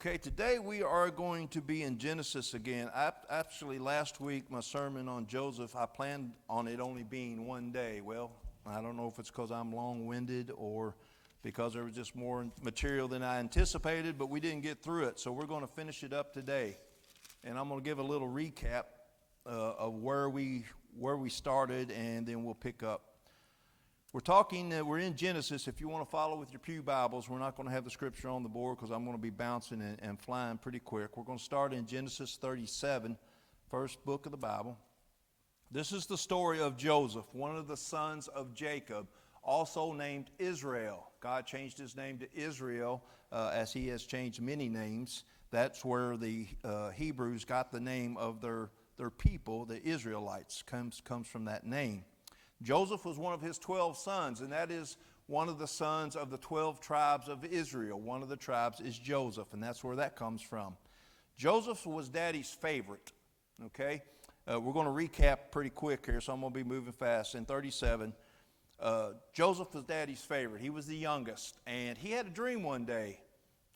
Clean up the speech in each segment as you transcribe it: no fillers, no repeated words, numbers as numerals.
Okay, today we are going to be in Genesis again. Actually, last week, my sermon on Joseph, I planned on it only being one day. Well, I don't know if it's because I'm long-winded or because there was just more material than I anticipated, but we didn't get through it. So we're going to finish it up today. And I'm going to give a little recap of where we started, and then we'll pick up. We're in Genesis. If you want to follow with your pew Bibles, we're not going to have the scripture on the board because I'm going to be bouncing and flying pretty quick. We're going to start in Genesis 37, first book of the Bible. This is the story of Joseph, one of the sons of Jacob, also named Israel. God changed his name to Israel as he has changed many names. That's where the Hebrews got the name of their people, the Israelites, comes from that name. Joseph was one of his 12 sons, and that is one of the sons of the 12 tribes of Israel. One of the tribes is Joseph, and that's where that comes from. Joseph was Daddy's favorite, okay? We're going to recap pretty quick here, so I'm going to be moving fast. In 37, Joseph was Daddy's favorite. He was the youngest, and he had a dream one day,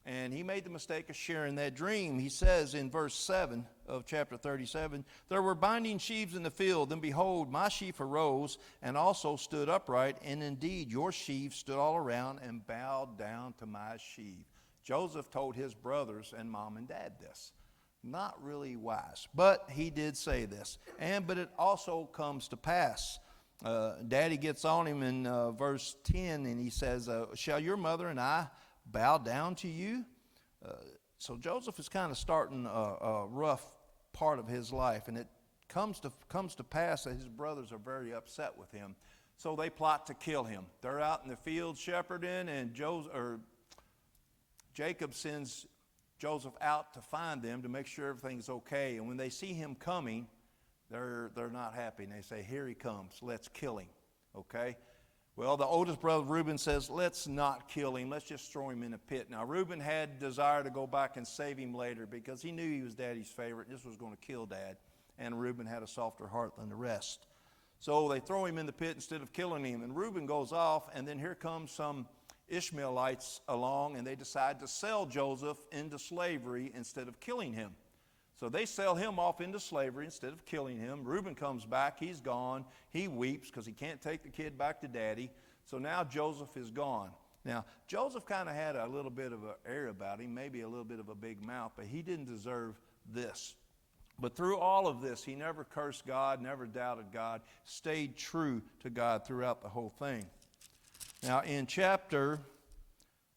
and he made the mistake of sharing that dream. He says in verse 7 of chapter 37, "There were binding sheaves in the field, and behold, my sheaf arose and also stood upright, and indeed your sheaves stood all around and bowed down to my sheaf." Joseph told his brothers and mom and dad this. Not really wise, but he did say this. But it also comes to pass. Daddy gets on him in verse 10, and he says, "Shall your mother and I bow down to you?" So Joseph is kind of starting a rough part of his life, and it comes to pass that his brothers are very upset with him. So they plot to kill him. They're out in the field shepherding, and Jacob sends Joseph out to find them to make sure everything's okay. And when they see him coming, they're not happy, and they say, "Here he comes, let's kill him." Okay? Well, the oldest brother, Reuben, says, "Let's not kill him. Let's just throw him in a pit." Now, Reuben had desire to go back and save him later because he knew he was Daddy's favorite. This was going to kill Dad. And Reuben had a softer heart than the rest. So they throw him in the pit instead of killing him. And Reuben goes off, and then here comes some Ishmaelites along, and they decide to sell Joseph into slavery instead of killing him. So they sell him off into slavery instead of killing him. Reuben comes back. He's gone. He weeps because he can't take the kid back to Daddy. So now Joseph is gone. Now, Joseph kind of had a little bit of an air about him, maybe a little bit of a big mouth, but he didn't deserve this. But through all of this, he never cursed God, never doubted God, stayed true to God throughout the whole thing. Now, in chapter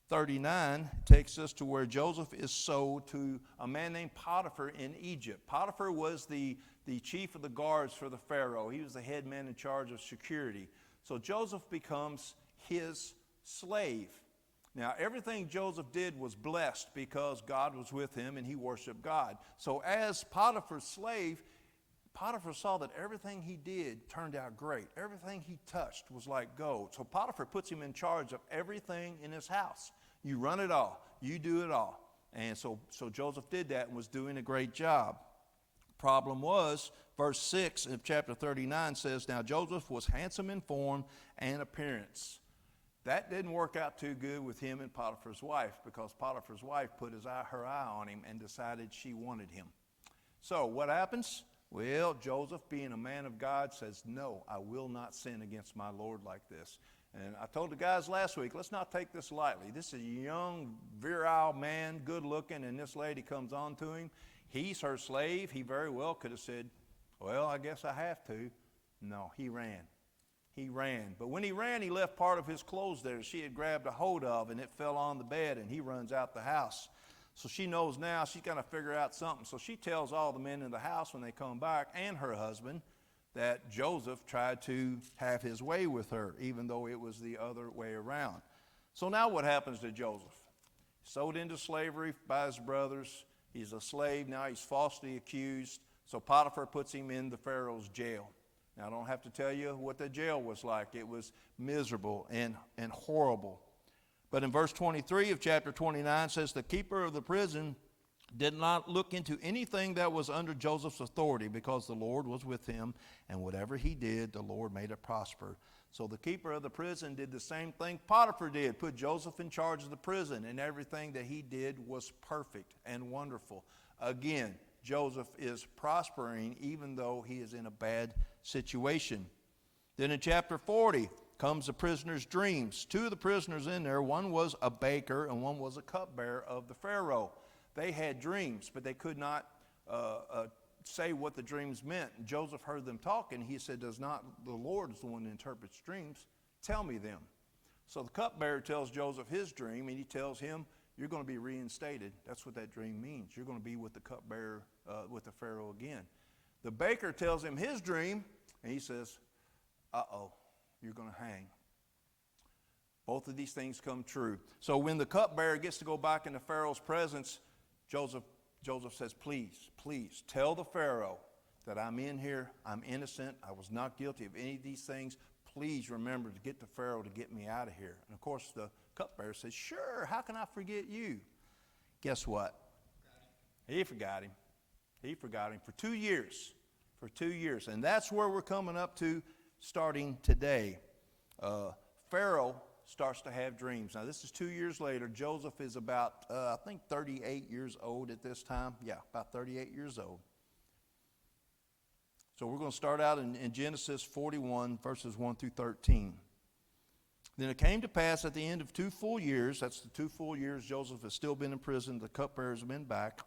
39 takes us to where Joseph is sold to a man named Potiphar in Egypt. Potiphar was the chief of the guards for the Pharaoh. He was the head man in charge of security. So Joseph becomes his slave. Now, everything Joseph did was blessed because God was with him and he worshiped God. So as Potiphar's slave, Potiphar saw that everything he did turned out great. Everything he touched was like gold. So Potiphar puts him in charge of everything in his house. You run it all. You do it all. And so Joseph did that and was doing a great job. Problem was, verse 6 of chapter 39 says, "Now Joseph was handsome in form and appearance." That didn't work out too good with him and Potiphar's wife because Potiphar's wife put her eye on him and decided she wanted him. So what happens? Well, Joseph, being a man of God, says, "No, I will not sin against my Lord like this." And I told the guys last week, let's not take this lightly. This is a young, virile man, good looking, and this lady comes on to him. He's her slave. He very well could have said, "Well, I guess I have to." No, he ran. He ran. But when he ran, he left part of his clothes there she had grabbed a hold of, and it fell on the bed, and he runs out the house. So she knows now she's got to figure out something. So she tells all the men in the house when they come back, and her husband, that Joseph tried to have his way with her, even though it was the other way around. So now what happens to Joseph? Sold into slavery by his brothers. He's a slave. Now he's falsely accused. So Potiphar puts him in the Pharaoh's jail. Now I don't have to tell you what the jail was like. It was miserable and horrible. But in verse 23 of chapter 29 says, "The keeper of the prison did not look into anything that was under Joseph's authority because the Lord was with him, and whatever he did, the Lord made it prosper." So the keeper of the prison did the same thing Potiphar did, put Joseph in charge of the prison, and everything that he did was perfect and wonderful. Again, Joseph is prospering even though he is in a bad situation. Then in chapter 40 comes the prisoner's dreams. Two of the prisoners in there, one was a baker and one was a cupbearer of the Pharaoh. They had dreams, but they could not say what the dreams meant. And Joseph heard them talking. He said, "Does not the Lord is the one that interprets dreams? Tell me them." So the cupbearer tells Joseph his dream, and he tells him, "You're going to be reinstated." That's what that dream means. You're going to be with the cupbearer, with the Pharaoh again. The baker tells him his dream, and he says, "Uh-oh, you're going to hang." Both of these things come true. So when the cupbearer gets to go back into Pharaoh's presence, Joseph says, please tell the Pharaoh that I'm in here, I'm innocent, I was not guilty of any of these things. Please remember to get to Pharaoh to get me out of here. And of course the cupbearer says, "Sure, how can I forget you?" Guess what? He forgot him. He forgot him for 2 years. For 2 years. And that's where we're coming up to starting today. Pharaoh starts to have dreams. Now, this is 2 years later. Joseph is about, I think, 38 years old at this time. Yeah, about 38 years old. So we're going to start out in Genesis 41, verses 1 through 13. Then it came to pass at the end of 2 full years, that's the 2 full years Joseph has still been in prison, the cupbearers have been back,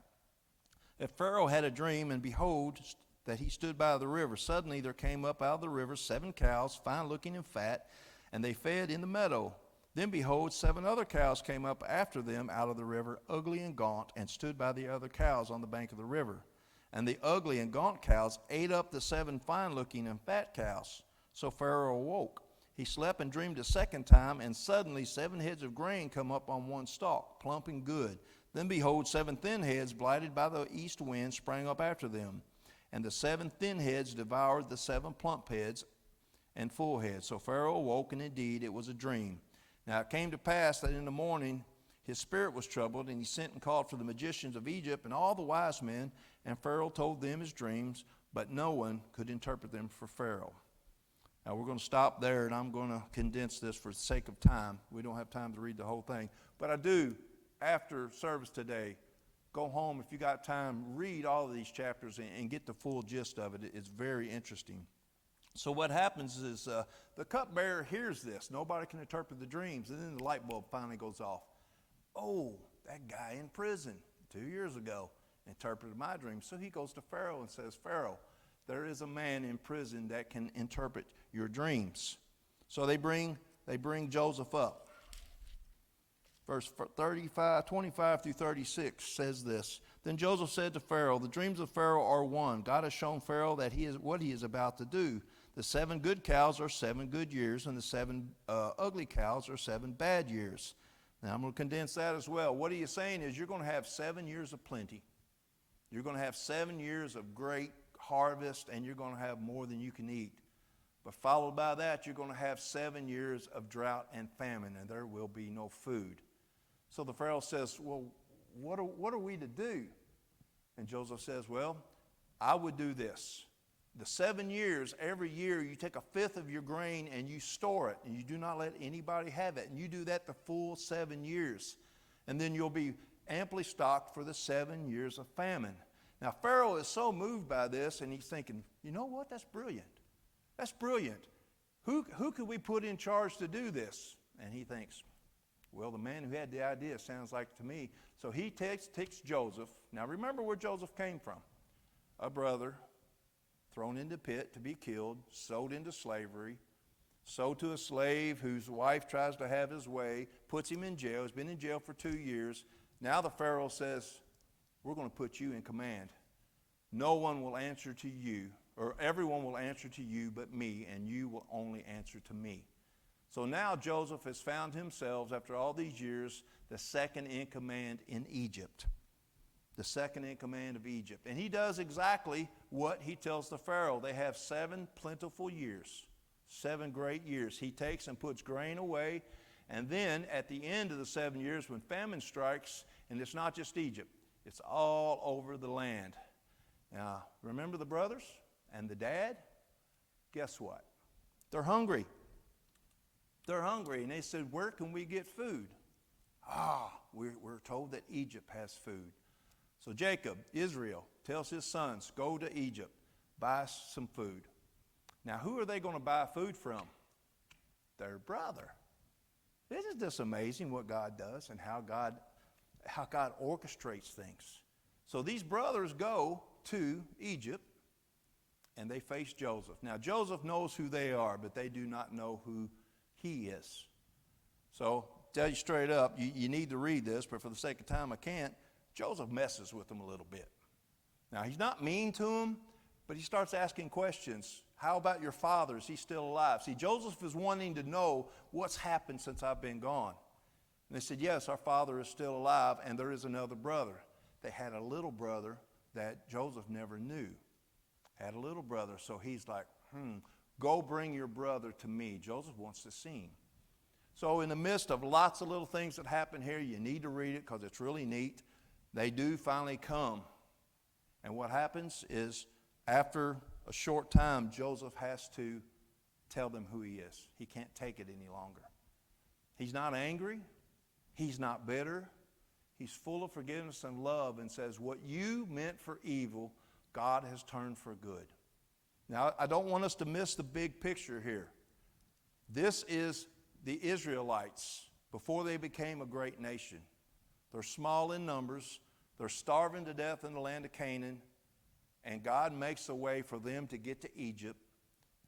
that Pharaoh had a dream, and behold, that he stood by the river. Suddenly there came up out of the river 7 cows, fine looking and fat, and they fed in the meadow. Then behold, 7 other cows came up after them out of the river, ugly and gaunt, and stood by the other cows on the bank of the river. And the ugly and gaunt cows ate up the 7 fine looking and fat cows. So Pharaoh awoke. He slept and dreamed a second time, and suddenly 7 heads of grain come up on one stalk, plump and good. Then behold, 7 thin heads, blighted by the east wind, sprang up after them. And the 7 thin heads devoured the 7 plump heads and full heads. So Pharaoh awoke, and indeed it was a dream. Now it came to pass that in the morning his spirit was troubled, and he sent and called for the magicians of Egypt and all the wise men, and Pharaoh told them his dreams, but no one could interpret them for Pharaoh. Now we're going to stop there, and I'm going to condense this for the sake of time. We don't have time to read the whole thing. But I do, after service today, go home, if you got time, read all of these chapters and get the full gist of it. It's very interesting. So what happens is the cupbearer hears this. Nobody can interpret the dreams. And then the light bulb finally goes off. Oh, that guy in prison 2 years ago interpreted my dream. So he goes to Pharaoh and says, "Pharaoh, there is a man in prison that can interpret your dreams." So they bring Joseph up. Verse 25 through 36 says this. Then Joseph said to Pharaoh, "The dreams of Pharaoh are one. God has shown Pharaoh that what he is about to do. The 7 good cows are 7 good years, and the 7 ugly cows are 7 bad years." Now I'm going to condense that as well. What he is saying is you're going to have 7 years of plenty. You're going to have 7 years of great harvest, and you're going to have more than you can eat. But followed by that, you're going to have 7 years of drought and famine, and there will be no food. So the Pharaoh says, "Well, what are we to do?" And Joseph says, "Well, I would do this. The 7 years, every year you take 1/5 of your grain and you store it, and you do not let anybody have it. And you do that the full 7 years. And then you'll be amply stocked for the 7 years of famine." Now Pharaoh is so moved by this, and he's thinking, you know what, that's brilliant. That's brilliant. Who could we put in charge to do this? And he thinks, well, the man who had the idea sounds like to me. So he takes Joseph. Now remember where Joseph came from. A brother thrown into a pit to be killed, sold into slavery, sold to a slave whose wife tries to have his way, puts him in jail. He's been in jail for 2 years. Now the Pharaoh says, "We're going to put you in command. No one will answer to you, or everyone will answer to you but me, and you will only answer to me." So now Joseph has found himself, after all these years, the second in command in Egypt. The second in command of Egypt. And he does exactly what he tells the Pharaoh. They have 7 plentiful years, 7 great years. He takes and puts grain away, and then at the end of the 7 years when famine strikes, and it's not just Egypt, it's all over the land. Now, remember the brothers and the dad? Guess what? They're hungry. They're hungry, and they said, where can we get food? We're told that Egypt has food. So Jacob, Israel, tells his sons, go to Egypt, buy some food. Now, who are they going to buy food from? Their brother. Isn't this amazing what God does and how God orchestrates things? So these brothers go to Egypt, and they face Joseph. Now, Joseph knows who they are, but they do not know who he is. So, tell you straight up, you need to read this, but for the sake of time, I can't. Joseph messes with them a little bit. Now, he's not mean to them, but he starts asking questions. How about your father? Is he still alive? See, Joseph is wanting to know what's happened since I've been gone. And they said, yes, our father is still alive, and there is another brother. They had a little brother that Joseph never knew. Had a little brother, so he's like, go bring your brother to me. Joseph wants to see him. So in the midst of lots of little things that happen here, you need to read it because it's really neat. They do finally come. And what happens is after a short time, Joseph has to tell them who he is. He can't take it any longer. He's not angry. He's not bitter. He's full of forgiveness and love and says, what you meant for evil, God has turned for good. Now, I don't want us to miss the big picture here. This is the Israelites before they became a great nation. They're small in numbers. They're starving to death in the land of Canaan. And God makes a way for them to get to Egypt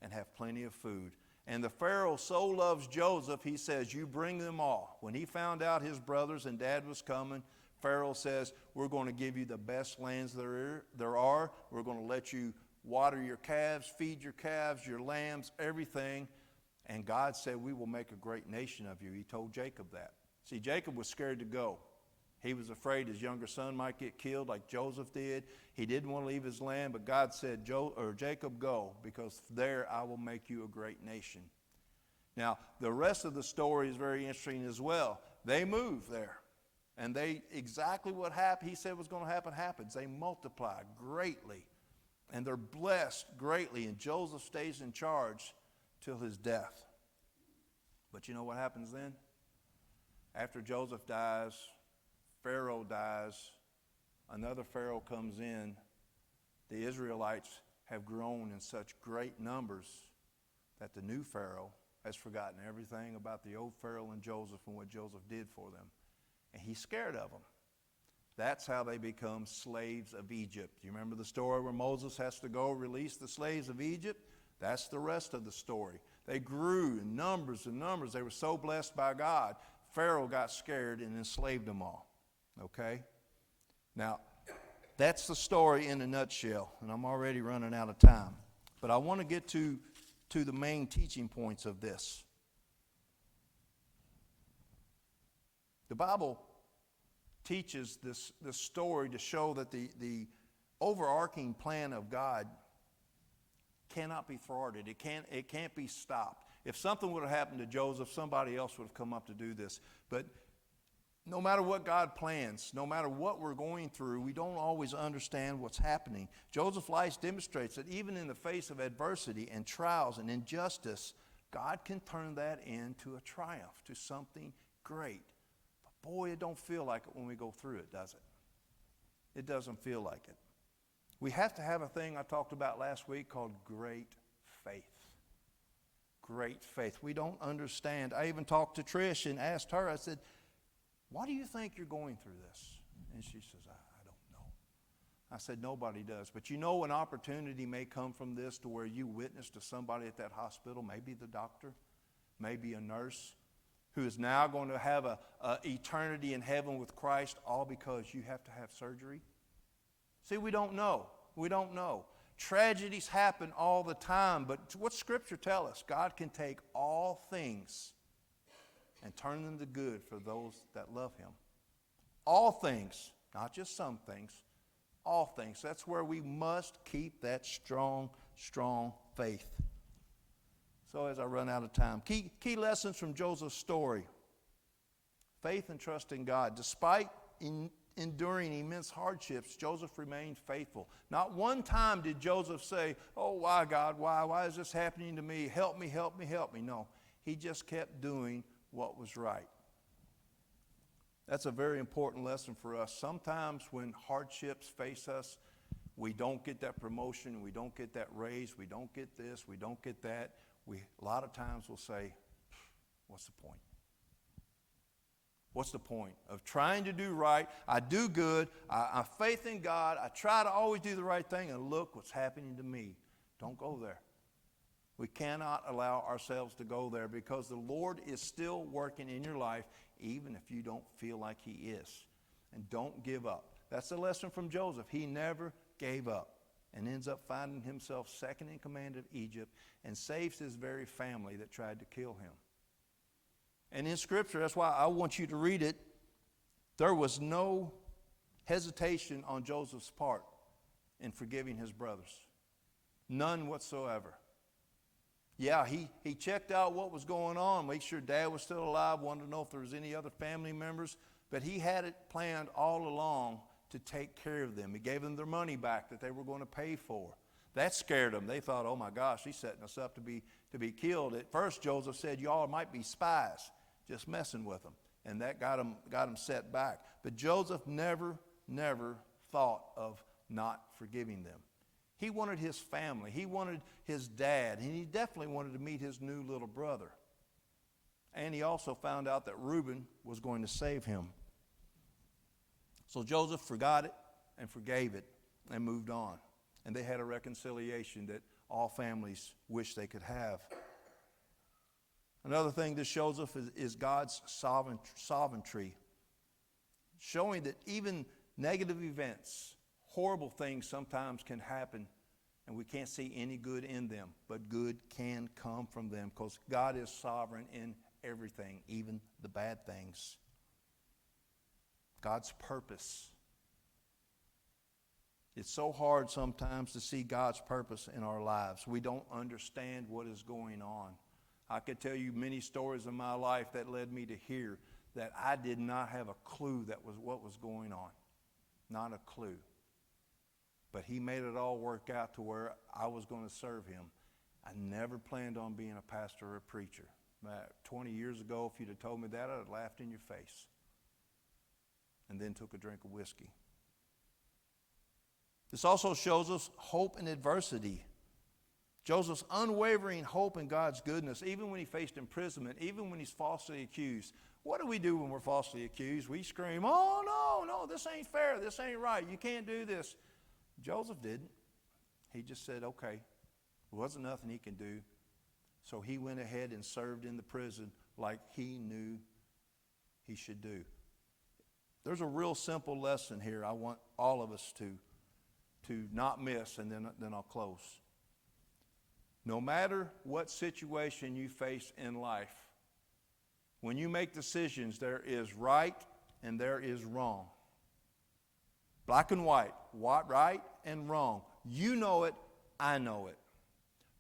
and have plenty of food. And the Pharaoh so loves Joseph, he says, you bring them all. When he found out his brothers and dad was coming, Pharaoh says, we're going to give you the best lands there are. We're going to let you water your calves, feed your calves, your lambs, everything. And God said, we will make a great nation of you. He told Jacob that. See, Jacob was scared to go. He was afraid his younger son might get killed like Joseph did. He didn't want to leave his land, but God said, Jacob, go, because there I will make you a great nation. Now, the rest of the story is very interesting as well. They move there, and exactly what happened, he said was going to happen, happens. They multiply greatly, and they're blessed greatly, and Joseph stays in charge till his death. But you know what happens then? After Joseph dies, Pharaoh dies, another Pharaoh comes in. The Israelites have grown in such great numbers that the new Pharaoh has forgotten everything about the old Pharaoh and Joseph and what Joseph did for them. And he's scared of them. That's how they become slaves of Egypt. You remember the story where Moses has to go release the slaves of Egypt? That's the rest of the story. They grew in numbers and numbers. They were so blessed by God, Pharaoh got scared and enslaved them all. Okay? Now, that's the story in a nutshell, and I'm already running out of time. But I want to get to the main teaching points of this. The Bible teaches this story to show that the overarching plan of God cannot be thwarted. It can't be stopped. If something would have happened to Joseph, somebody else would have come up to do this. But no matter what God plans, no matter what we're going through, we don't always understand what's happening. Joseph's life demonstrates that even in the face of adversity and trials and injustice, God can turn that into a triumph, to something great. But boy, it don't feel like it when we go through it, does it? It doesn't feel like it. We have to have a thing I talked about last week called great faith. Great faith. We don't understand. I even talked to Trish and asked her, I said, why do you think you're going through this? And she says, I don't know. I said, nobody does. But you know, an opportunity may come from this to where you witness to somebody at that hospital, maybe the doctor, maybe a nurse, who is now going to have a eternity in heaven with Christ, all because you have to have surgery. See, we don't know. We don't know. Tragedies happen all the time, but what Scripture tells us, God can take all things and turn them to good for those that love Him. All things, not just some things, all things. That's where we must keep that strong, strong faith. So as I run out of time, key lessons from Joseph's story. Faith and trust in God. Despite enduring immense hardships, Joseph remained faithful. Not one time did Joseph say, oh, why, God, why is this happening to me? Help me, help me, help me. No, He just kept doing what was right. That's a very important lesson for us. Sometimes when hardships face us, we don't get that promotion, we don't get that raise, we don't get this, we don't get that. A lot of times we'll say, what's the point? What's the point of trying to do right? I do good, I have faith in God, I try to always do the right thing, and look what's happening to me. Don't go there. We cannot allow ourselves to go there because the Lord is still working in your life even if you don't feel like He is. And don't give up. That's the lesson from Joseph. He never gave up and ends up finding himself second in command of Egypt and saves his very family that tried to kill him. And in Scripture, that's why I want you to read it, there was no hesitation on Joseph's part in forgiving his brothers. None whatsoever. Yeah, he checked out what was going on, make sure Dad was still alive, wanted to know if there was any other family members, but he had it planned all along to take care of them. He gave them their money back that they were going to pay for. That scared them. They thought, oh my gosh, he's setting us up to be killed. At first, Joseph said, y'all might be spies, just messing with them. And that got him set back. But Joseph never thought of not forgiving them. He wanted his family. He wanted his dad. And he definitely wanted to meet his new little brother. And he also found out that Reuben was going to save him. So Joseph forgot it and forgave it and moved on. And they had a reconciliation that all families wish they could have. Another thing this shows us is God's sovereignty, showing that even negative events, horrible things sometimes can happen, and we can't see any good in them, but good can come from them because God is sovereign in everything, even the bad things. God's purpose. It's so hard sometimes to see God's purpose in our lives. We don't understand what is going on. I could tell you many stories in my life that led me to here that I did not have a clue that was what was going on. Not a clue. But He made it all work out to where I was going to serve Him. I never planned on being a pastor or a preacher. 20 years ago, if you'd have told me that, I'd have laughed in your face. And then took a drink of whiskey. This also shows us hope in adversity. Joseph's unwavering hope in God's goodness, even when he faced imprisonment, even when he's falsely accused. What do we do when we're falsely accused? We scream, oh, no, this ain't fair, this ain't right, you can't do this. Joseph didn't. He just said, okay, there wasn't nothing he can do. So he went ahead and served in the prison like he knew he should do. There's a real simple lesson here I want all of us to not miss, and then I'll close. No matter what situation you face in life, when you make decisions, there is right and there is wrong. Black and white, right and wrong. You know it, I know it.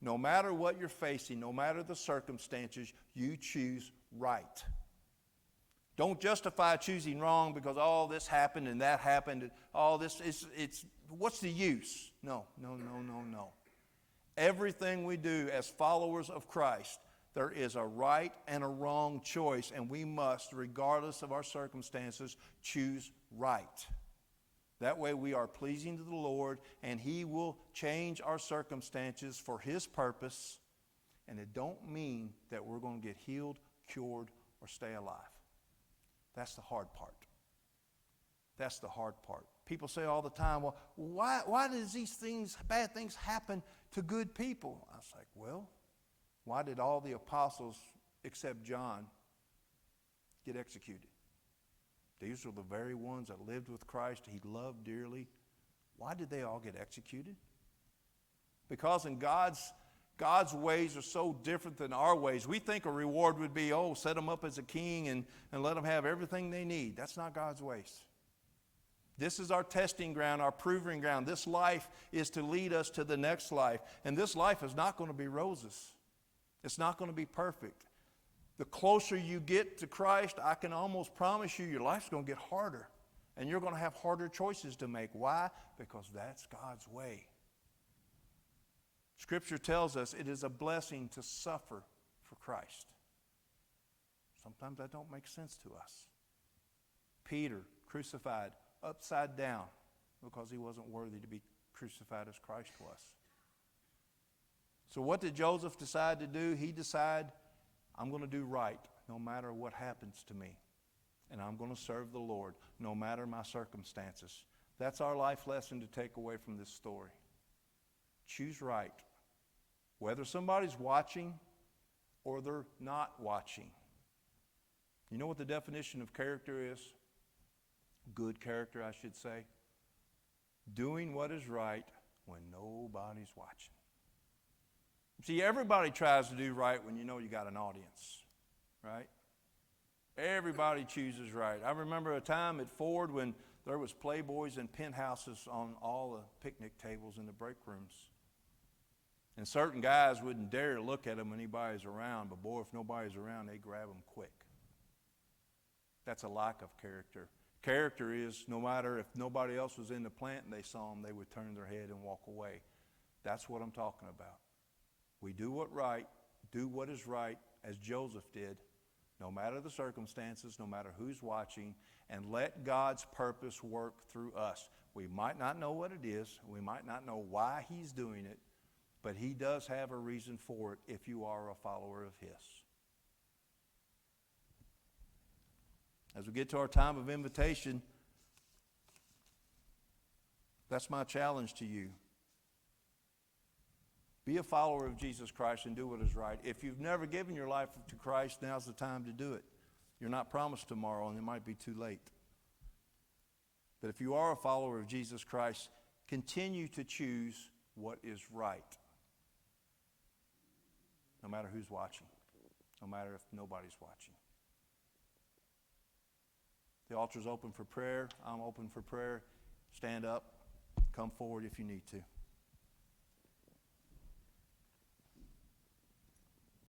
No matter what you're facing, no matter the circumstances, you choose right. Don't justify choosing wrong because all this happened and that happened and all this. It's what's the use? No. Everything we do as followers of Christ, there is a right and a wrong choice, and we must, regardless of our circumstances, choose right. That way we are pleasing to the Lord, and He will change our circumstances for His purpose, and it don't mean that we're going to get healed, cured, or stay alive. That's the hard part. That's the hard part. People say all the time, well, why does these things, bad things happen to good people? I was like, well, why did all the apostles except John get executed? These were the very ones that lived with Christ, he loved dearly. Why did they all get executed? Because in God's ways are so different than our ways. We think a reward would be, set them up as a king and let them have everything they need. That's not God's ways. This is our testing ground, our proving ground. This life is to lead us to the next life. And this life is not going to be roses. It's not going to be perfect. The closer you get to Christ, I can almost promise you your life's going to get harder. And you're going to have harder choices to make. Why? Because that's God's way. Scripture tells us it is a blessing to suffer for Christ. Sometimes that don't make sense to us. Peter, crucified upside down because he wasn't worthy to be crucified as Christ was. So what did Joseph decide to do? He decided, I'm going to do right no matter what happens to me. And I'm going to serve the Lord no matter my circumstances. That's our life lesson to take away from this story. Choose right. Whether somebody's watching or they're not watching. You know what the definition of character is? Good character, I should say. Doing what is right when nobody's watching. See, everybody tries to do right when you know you got an audience, right? Everybody chooses right. I remember a time at Ford when there was Playboys and penthouses on all the picnic tables in the break rooms. And certain guys wouldn't dare look at them when anybody's around, but boy, if nobody's around, they grab them quick. That's a lack of character. Character is no matter if nobody else was in the plant and they saw them, they would turn their head and walk away. That's what I'm talking about. We do what is right, as Joseph did, no matter the circumstances, no matter who's watching, and let God's purpose work through us. We might not know what it is. We might not know why he's doing it, but he does have a reason for it if you are a follower of his. As we get to our time of invitation, that's my challenge to you. Be a follower of Jesus Christ and do what is right. If you've never given your life to Christ, now's the time to do it. You're not promised tomorrow, and it might be too late. But if you are a follower of Jesus Christ, continue to choose what is right. No matter who's watching. No matter if nobody's watching. The altar's open for prayer. I'm open for prayer. Stand up. Come forward if you need to.